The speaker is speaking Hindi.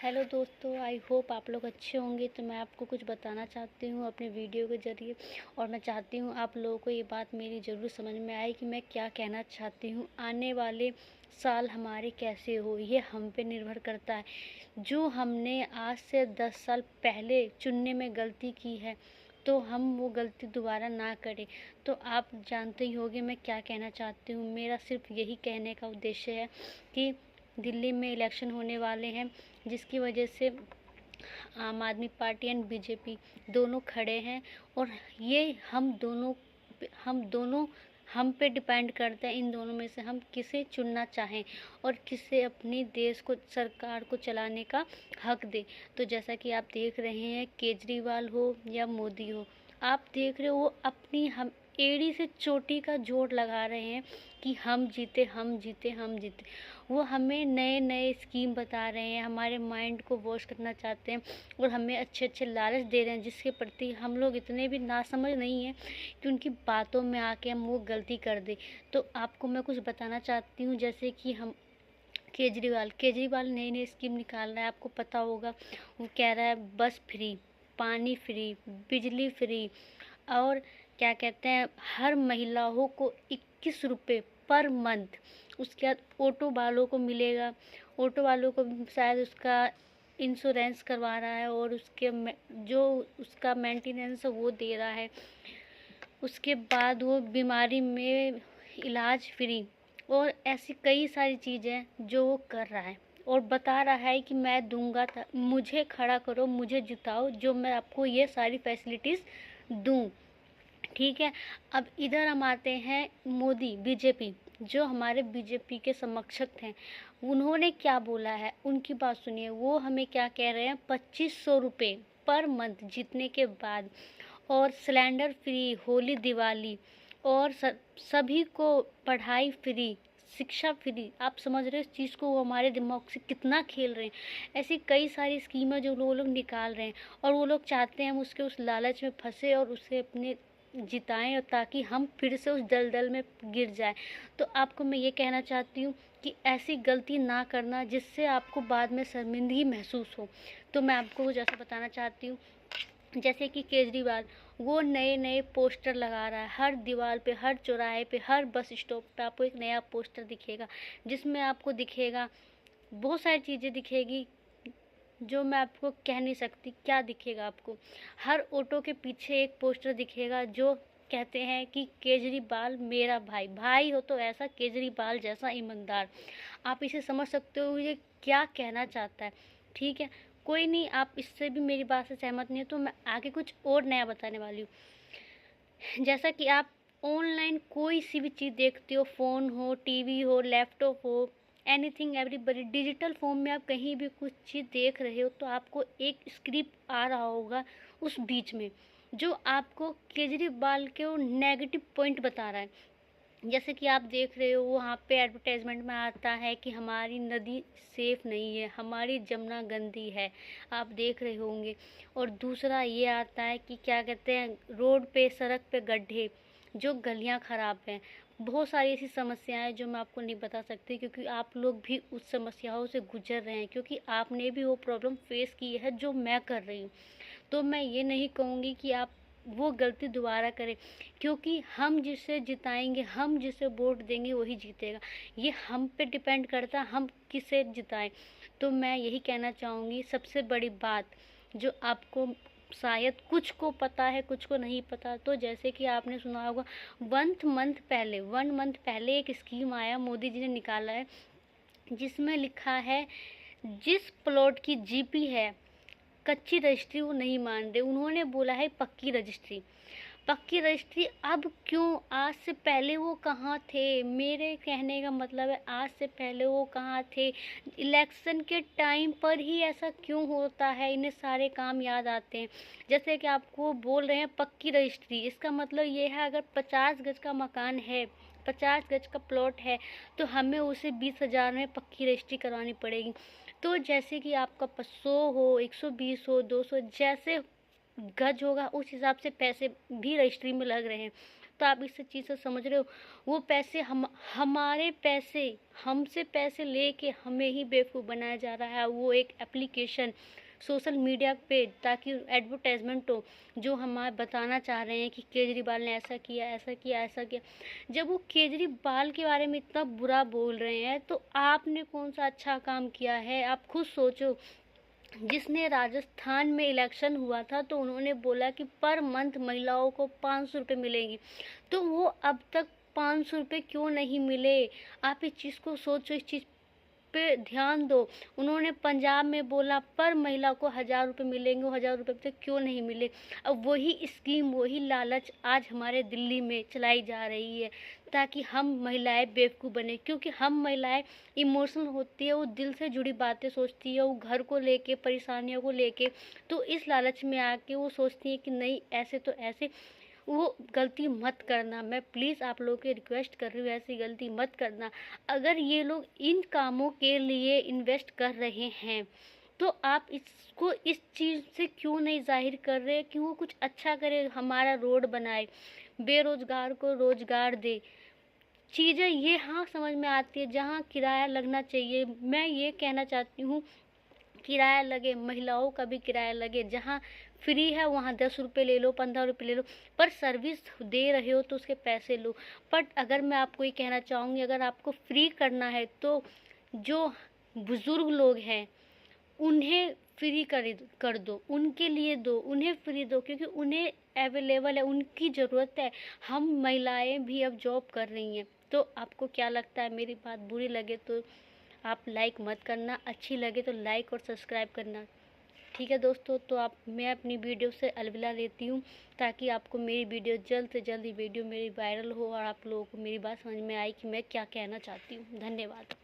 हेलो दोस्तों, आई होप आप लोग अच्छे होंगे। तो मैं आपको कुछ बताना चाहती हूँ अपने वीडियो के ज़रिए, और मैं चाहती हूँ आप लोगों को ये बात मेरी ज़रूर समझ में आए कि मैं क्या कहना चाहती हूँ। आने वाले साल हमारे कैसे हो ये हम पे निर्भर करता है। जो हमने आज से 10 साल पहले चुनने में गलती की है, तो हम वो गलती दोबारा ना करें। तो आप जानते ही होंगे मैं क्या कहना चाहती हूँ। मेरा सिर्फ यही कहने का उद्देश्य है कि दिल्ली में इलेक्शन होने वाले हैं, जिसकी वजह से आम आदमी पार्टी एंड बीजेपी दोनों खड़े हैं। और ये हम दोनों हम पे डिपेंड करता है, इन दोनों में से हम किसे चुनना चाहें और किसे अपनी देश को, सरकार को चलाने का हक दे। तो जैसा कि आप देख रहे हैं, केजरीवाल हो या मोदी हो, आप देख रहे हो वो अपनी हम एड़ी से चोटी का जोर लगा रहे हैं कि हम जीते, हम जीते, हम जीते। वो हमें नए नए स्कीम बता रहे हैं, हमारे माइंड को वॉश करना चाहते हैं और हमें अच्छे अच्छे लालच दे रहे हैं, जिसके प्रति हम लोग इतने भी नासमझ नहीं हैं कि उनकी बातों में आके हम वो गलती कर दें। तो आपको मैं कुछ बताना चाहती हूँ, जैसे कि हम केजरीवाल नई नई स्कीम निकाल रहा है, आपको पता होगा। वो कह रहा है बस फ्री, पानी फ्री, बिजली फ्री, और क्या कहते हैं, हर महिलाओं को 21 रुपये पर मंथ। उसके बाद ऑटो वालों को मिलेगा, ऑटो वालों को शायद उसका इंश्योरेंस करवा रहा है और जो उसका मेंटेनेंस है वो दे रहा है। उसके बाद वो बीमारी में इलाज फ्री, और ऐसी कई सारी चीज़ें जो वो कर रहा है और बता रहा है कि मैं दूंगा, मुझे खड़ा करो, मुझे जिताओ, जो मैं आपको ये सारी फैसिलिटीज़ दूं। ठीक है। अब इधर हम आते हैं मोदी, बीजेपी, जो हमारे बीजेपी के समकक्ष हैं। उन्होंने क्या बोला है, उनकी बात सुनिए। वो हमें क्या कह रहे हैं, 2500 रुपये पर मंथ जीतने के बाद, और सिलेंडर फ्री, होली दिवाली, और सभी को पढ़ाई फ्री, शिक्षा फ्री। आप समझ रहे हो इस चीज़ को, वो हमारे दिमाग से कितना खेल रहे हैं। ऐसी कई सारी स्कीमें जो वो लोग निकाल रहे हैं, और वो लोग चाहते हैं हम उसके उस लालच में फंसे और उसे अपने जिताएं, और ताकि हम फिर से उस दलदल में गिर जाए। तो आपको मैं ये कहना चाहती हूँ कि ऐसी गलती ना करना जिससे आपको बाद में शर्मिंदगी महसूस हो। तो मैं आपको कुछ ऐसा बताना चाहती हूँ, जैसे कि केजरीवाल, वो नए नए पोस्टर लगा रहा है। हर दीवार पे, हर चौराहे पे, हर बस स्टॉप पे आपको एक नया पोस्टर दिखेगा, जिसमें आपको दिखेगा, बहुत सारी चीज़ें दिखेगी जो मैं आपको कह नहीं सकती क्या दिखेगा आपको। हर ऑटो के पीछे एक पोस्टर दिखेगा जो कहते हैं कि केजरीवाल मेरा भाई, भाई हो तो ऐसा, केजरीवाल जैसा ईमानदार। आप इसे समझ सकते हो ये क्या कहना चाहता है। ठीक है, कोई नहीं, आप इससे भी मेरी बात से सहमत नहीं हो तो मैं आगे कुछ और नया बताने वाली हूँ। जैसा कि आप ऑनलाइन कोई सी भी चीज़ देखते हो, फ़ोन हो, टीवी हो, लैपटॉप हो, एनीथिंग एवरीबडी, डिजिटल फॉर्म में आप कहीं भी कुछ चीज़ देख रहे हो तो आपको एक स्क्रिप्ट आ रहा होगा उस बीच में, जो आपको केजरीवाल के वो नेगेटिव पॉइंट बता रहा है। जैसे कि आप देख रहे हो, वहाँ पे एडवर्टाइजमेंट में आता है कि हमारी नदी सेफ़ नहीं है, हमारी जमुना गंदी है, आप देख रहे होंगे। और दूसरा ये आता है कि क्या कहते हैं, रोड पे, सड़क पे गड्ढे, जो गलियाँ ख़राब हैं। बहुत सारी ऐसी समस्याएं हैं जो मैं आपको नहीं बता सकती, क्योंकि आप लोग भी उस समस्याओं से गुजर रहे हैं, क्योंकि आपने भी वो प्रॉब्लम फेस की है जो मैं कर रही हूँ। तो मैं ये नहीं कहूँगी कि आप वो गलती दोबारा करें, क्योंकि हम जिसे जिताएंगे, हम जिसे वोट देंगे वही जीतेगा। ये हम पे डिपेंड करता है हम किसे जिताएं। तो मैं यही कहना चाहूँगी, सबसे बड़ी बात जो आपको शायद कुछ को पता है, कुछ को नहीं पता। तो जैसे कि आपने सुना होगा, 1 मंथ पहले एक स्कीम आया, मोदी जी ने निकाला है, जिसमें लिखा है जिस प्लॉट की जीपी है, कच्ची रजिस्ट्री वो नहीं मान रहे, उन्होंने बोला है पक्की रजिस्ट्री। पक्की रजिस्ट्री अब क्यों, आज से पहले वो कहाँ थे? मेरे कहने का मतलब है, आज से पहले वो कहाँ थे? इलेक्शन के टाइम पर ही ऐसा क्यों होता है? इन्हें सारे काम याद आते हैं। जैसे कि आपको बोल रहे हैं पक्की रजिस्ट्री, इसका मतलब ये है अगर 50 गज का मकान है, 50 गज का प्लॉट है, तो हमें उसे 20,000 में पक्की रजिस्ट्री करवानी पड़ेगी। तो जैसे कि आपका 100 हो, 120 हो, 200, जैसे गज होगा उस हिसाब से पैसे भी रजिस्ट्री में लग रहे हैं। तो आप इस चीज़ से समझ रहे हो, वो पैसे हमारे पैसे हमसे पैसे लेके हमें ही बेवकूफ़ बनाया जा रहा है। वो एक एप्लीकेशन सोशल मीडिया पे, ताकि एडवर्टाइजमेंट हो, जो हमारे बताना चाह रहे हैं कि केजरीवाल ने ऐसा किया, ऐसा किया, ऐसा किया। जब वो केजरीवाल के बारे में इतना बुरा बोल रहे हैं, तो आपने कौन सा अच्छा काम किया है? आप खुद सोचो। जिसने राजस्थान में इलेक्शन हुआ था, तो उन्होंने बोला कि पर मंथ महिलाओं को 500 रुपये मिलेंगी, तो वो अब तक 500 रुपये क्यों नहीं मिले? आप इस चीज़ को सोचो, इस चीज़ पे ध्यान दो। उन्होंने पंजाब में बोला पर महिला को 1000 रुपये मिलेंगे, वो 1000 रुपये तक क्यों नहीं मिले? अब वही स्कीम, वही लालच आज हमारे दिल्ली में चलाई जा रही है, ताकि हम महिलाएं बेवकूफ़ बने, क्योंकि हम महिलाएं इमोशनल होती है, वो दिल से जुड़ी बातें सोचती है, वो घर को लेके, परेशानियों को लेके, तो इस लालच में आके वो सोचती है कि नहीं ऐसे तो ऐसे। वो गलती मत करना, मैं प्लीज़ आप लोगों की रिक्वेस्ट कर रही हूँ, ऐसी गलती मत करना। अगर ये लोग इन कामों के लिए इन्वेस्ट कर रहे हैं, तो आप इसको इस चीज़ से क्यों नहीं ज़ाहिर कर रहे कि वो कुछ अच्छा करे, हमारा रोड बनाए, बेरोज़गार को रोज़गार दे। चीज़ें ये हाँ समझ में आती है, जहाँ किराया लगना चाहिए, मैं ये कहना चाहती हूँ किराया लगे, महिलाओं का भी किराया लगे। जहाँ फ्री है वहाँ 10 रुपये ले लो, 15 रुपये ले लो, पर सर्विस दे रहे हो तो उसके पैसे लो। बट अगर मैं आपको ये कहना चाहूँगी, अगर आपको फ्री करना है तो जो बुज़ुर्ग लोग हैं उन्हें फ्री कर दो, उनके लिए दो, उन्हें फ्री दो, क्योंकि उन्हें अवेलेबल है, उनकी ज़रूरत है। हम महिलाएं भी अब जॉब कर रही हैं। तो आपको क्या लगता है? मेरी बात बुरी लगे तो आप लाइक मत करना, अच्छी लगे तो लाइक और सब्सक्राइब करना। ठीक है दोस्तों, तो मैं अपनी वीडियो से अलविदा लेती हूँ, ताकि आपको मेरी वीडियो जल्द से जल्द वीडियो मेरी वायरल हो और आप लोगों को मेरी बात समझ में आई कि मैं क्या कहना चाहती हूँ। धन्यवाद।